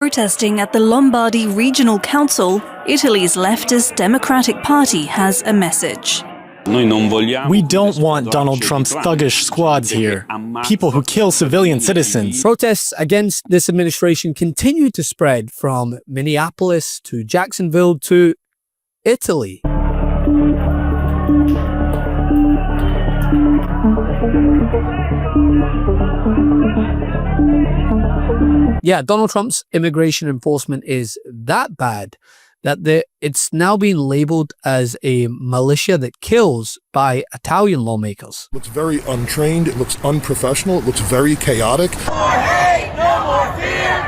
Protesting at the Lombardy Regional Council, Italy's leftist Democratic Party has a message. We don't want Donald Trump's thuggish squads here, people who kill civilian citizens. Protests against this administration continue to spread from Minneapolis to Jacksonville to Italy. Yeah, Donald Trump's immigration enforcement is that bad that it's now being labeled as a militia that kills by Italian lawmakers. It looks very untrained, it looks unprofessional, it looks very chaotic. No more hate, no more fear!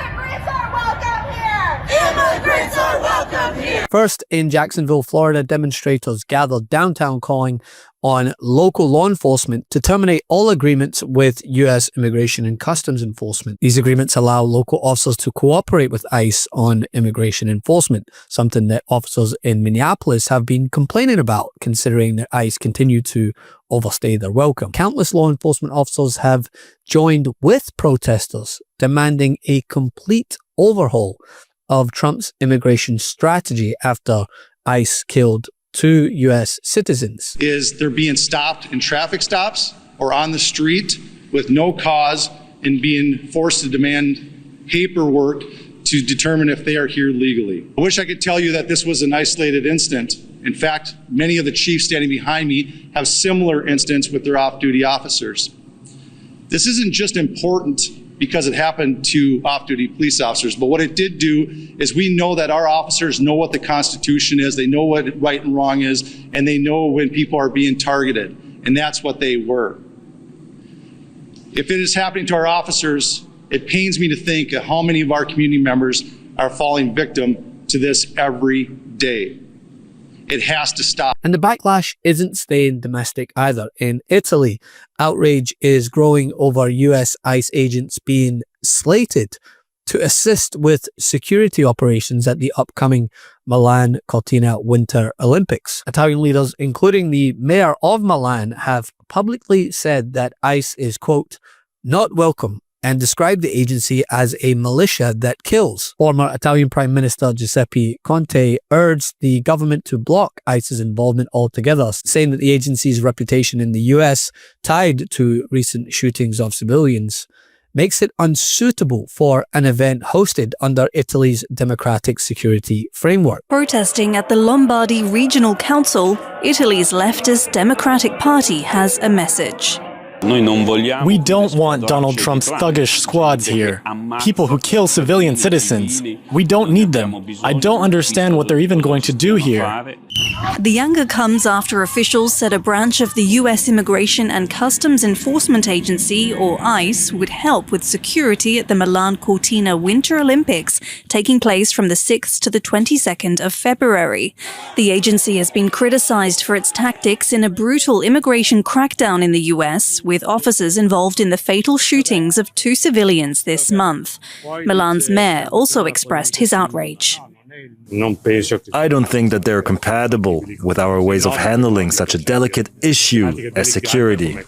Immigrants are welcome here! Immigrants are welcome here! First, in Jacksonville, Florida, demonstrators gathered downtown calling on local law enforcement to terminate all agreements with U.S. Immigration and Customs Enforcement. These agreements allow local officers to cooperate with ICE on immigration enforcement, something that officers in Minneapolis have been complaining about, considering that ICE continue to overstay their welcome. Countless law enforcement officers have joined with protesters, demanding a complete overhaul of Trump's immigration strategy after ICE killed 2 U.S. citizens. Is they're being stopped in traffic stops or on the street with no cause and being forced to demand paperwork to determine if they are here legally. I wish I could tell you that this was an isolated incident. In fact, many of the chiefs standing behind me have similar incidents with their off-duty officers. This isn't just important because it happened to off-duty police officers. But what it did do is we know that our officers know what the Constitution is, they know what right and wrong is, and they know when people are being targeted. And that's what they were. If it is happening to our officers, it pains me to think of how many of our community members are falling victim to this every day. It has to stop. And the backlash isn't staying domestic either. In Italy, outrage is growing over US ICE agents being slated to assist with security operations at the upcoming Milan Cortina Winter Olympics. Italian leaders, including the mayor of Milan, have publicly said that ICE is, quote, not welcome, and described the agency as a militia that kills. Former Italian Prime Minister Giuseppe Conte urged the government to block ICE's involvement altogether, saying that the agency's reputation in the US, tied to recent shootings of civilians, makes it unsuitable for an event hosted under Italy's democratic security framework. Protesting at the Lombardy Regional Council, Italy's leftist Democratic Party has a message. We don't want Donald Trump's thuggish squads here, people who kill civilian citizens. We don't need them. I don't understand what they're even going to do here. The anger comes after officials said a branch of the U.S. Immigration and Customs Enforcement Agency, or ICE, would help with security at the Milan Cortina Winter Olympics, taking place from the 6th to the 22nd of February. The agency has been criticized for its tactics in a brutal immigration crackdown in the U.S., with officers involved in the fatal shootings of 2 civilians this month. Milan's mayor also expressed his outrage. I don't think that they're compatible with our ways of handling such a delicate issue as security.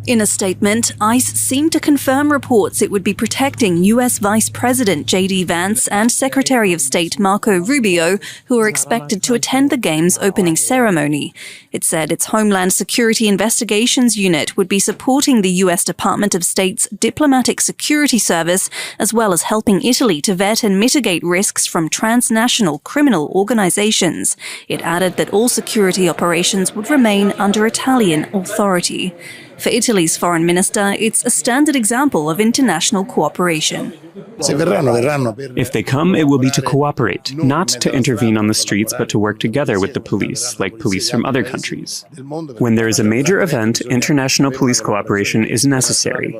In a statement, ICE seemed to confirm reports it would be protecting U.S. Vice President J.D. Vance and Secretary of State Marco Rubio, who are expected to attend the Games' opening ceremony. It said its Homeland Security Investigations Unit would be supporting the U.S. Department of State's Diplomatic Security Service, as well as helping Italy to vet and mitigate risks from transnational criminal organizations. It added that all security operations would remain under Italian authority. For Italy's foreign minister, it's a standard example of international cooperation. If they come, it will be to cooperate, not to intervene on the streets, but to work together with the police, like police from other countries. When there is a major event, international police cooperation is necessary.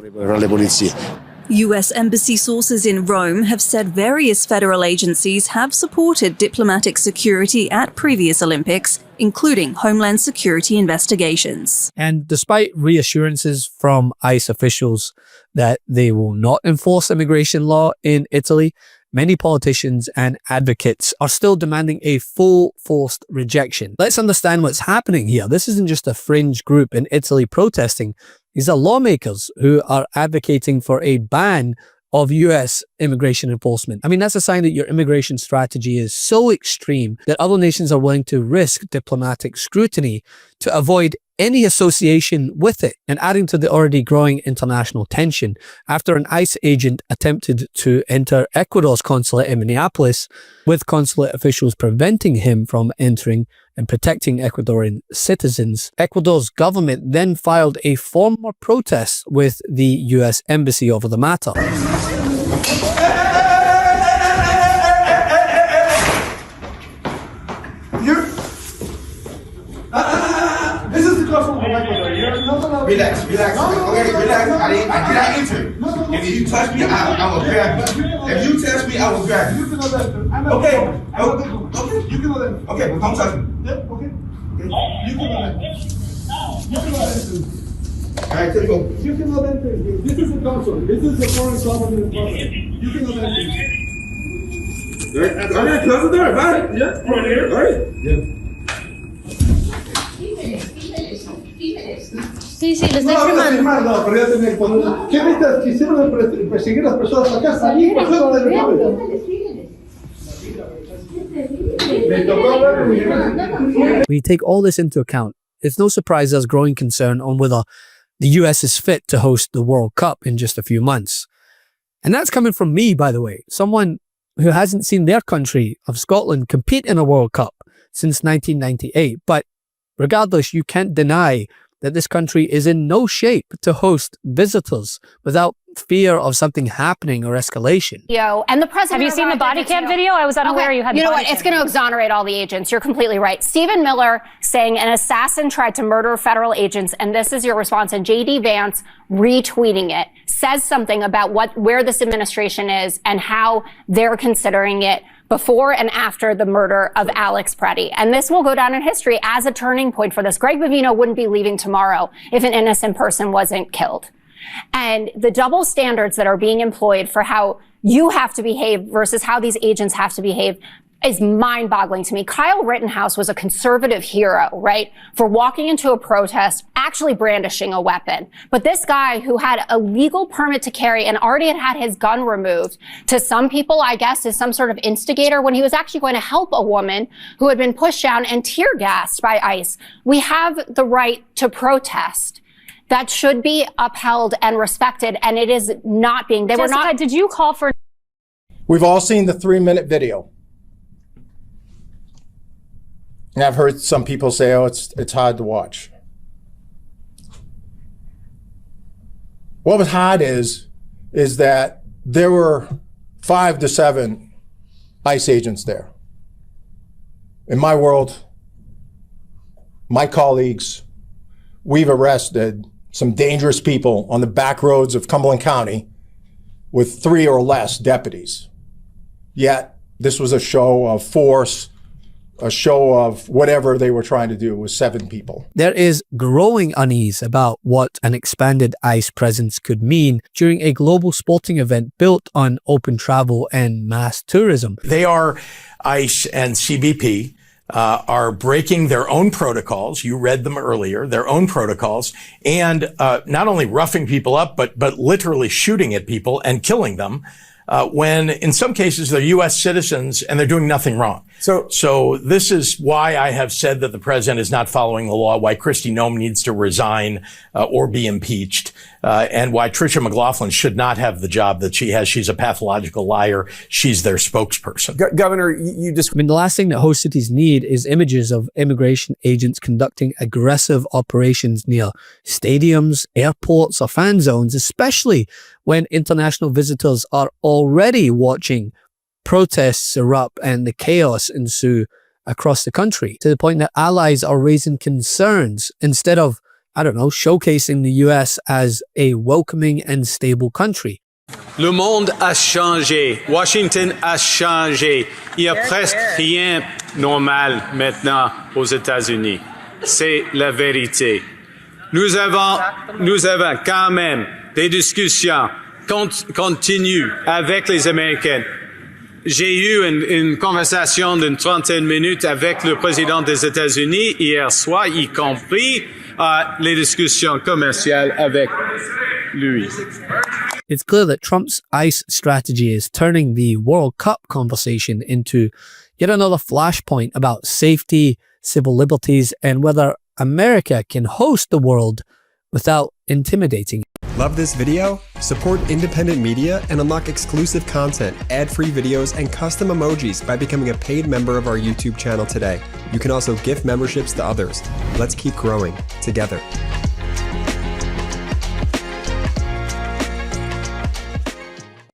U.S. embassy sources in Rome have said various federal agencies have supported diplomatic security at previous Olympics, including Homeland Security investigations. And despite reassurances from ICE officials that they will not enforce immigration law in Italy, many politicians and advocates are still demanding a full forced rejection. Let's understand what's happening here. This isn't just a fringe group in Italy protesting. These are lawmakers who are advocating for a ban of US immigration enforcement. I mean, that's a sign that your immigration strategy is so extreme that other nations are willing to risk diplomatic scrutiny to avoid any association with it, and adding to the already growing international tension after an ICE agent attempted to enter Ecuador's consulate in Minneapolis, with consulate officials preventing him from entering and protecting Ecuadorian citizens. Ecuador's government then filed a formal protest with the US embassy over the matter. This is the customer from Ecuador. Relax. Okay, relax. I did not enter. If you touch me, I will grab you. If you touch me, I will grab you. Okay. You can know that. Okay, but don't touch me. Yeah, okay. You can know that. All right, take go. You can know that. This is the council. This is the foreign government. You can know that. All right, close the door. Bye. Yeah, right here. All right. Yeah. Sí, les estoy firmando. Pero ya tenía cuando ¿qué viste? Quisieron perseguir a las personas acá, salí por fuera del pueblo. When you take all this into account, it's no surprise there's growing concern on whether the US is fit to host the World Cup in just a few months. And that's coming from me, by the way, someone who hasn't seen their country of Scotland compete in a World Cup since 1998. But regardless, you can't deny that this country is in no shape to host visitors without fear of something happening or escalation. And the president. Have you seen the body cam video? I was unaware you had the body cam. You know what? It's going to exonerate all the agents. You're completely right. Stephen Miller saying an assassin tried to murder federal agents, and this is your response. And J.D. Vance retweeting it says something about where this administration is and how they're considering it before and after the murder of Alex Preddy. And this will go down in history as a turning point for this. Greg Bovino wouldn't be leaving tomorrow if an innocent person wasn't killed. And the double standards that are being employed for how you have to behave versus how these agents have to behave is mind-boggling to me. Kyle Rittenhouse was a conservative hero, right? For walking into a protest, actually brandishing a weapon. But this guy who had a legal permit to carry and already had his gun removed, to some people, I guess, is some sort of instigator when he was actually going to help a woman who had been pushed down and tear gassed by ICE. We have the right to protest. That should be upheld and respected, and it is not being. Jessica, did you call for? We've all seen the 3-minute video. And I've heard some people say, oh, it's hard to watch. What was hard is that there were 5 to 7 ICE agents there. In my world, my colleagues, we've arrested some dangerous people on the back roads of Cumberland County with 3 or less deputies. Yet, this was a show of force, a show of whatever they were trying to do with 7 people. There is growing unease about what an expanded ICE presence could mean during a global sporting event built on open travel and mass tourism. They are, ICE and CBP, are breaking their own protocols. You read them earlier, their own protocols, and not only roughing people up, but literally shooting at people and killing them. When in some cases they're U.S. citizens and they're doing nothing wrong. So this is why I have said that the president is not following the law, why Kristi Noem needs to resign or be impeached, and why Tricia McLaughlin should not have the job that she has. She's a pathological liar. She's their spokesperson. Governor, you just... I mean, the last thing that host cities need is images of immigration agents conducting aggressive operations near stadiums, airports, or fan zones, especially when international visitors are already watching protests erupt and the chaos ensue across the country, to the point that allies are raising concerns instead of, I don't know, showcasing the US as a welcoming and stable country. Le monde a changé. Washington a changé. Il y a presque rien normal maintenant aux États-Unis. C'est la vérité. Nous avons quand même des discussions continues avec les Américains. J'ai eu une conversation d'une 30 minutes avec le président des États-Unis hier soir, y compris les discussions commerciales avec lui. It's clear that Trump's ICE strategy is turning the World Cup conversation into yet another flashpoint about safety, civil liberties, and whether America can host the world without intimidating. Love this video? Support independent media and unlock exclusive content, ad-free videos, and custom emojis by becoming a paid member of our YouTube channel today. You can also gift memberships to others. Let's keep growing together.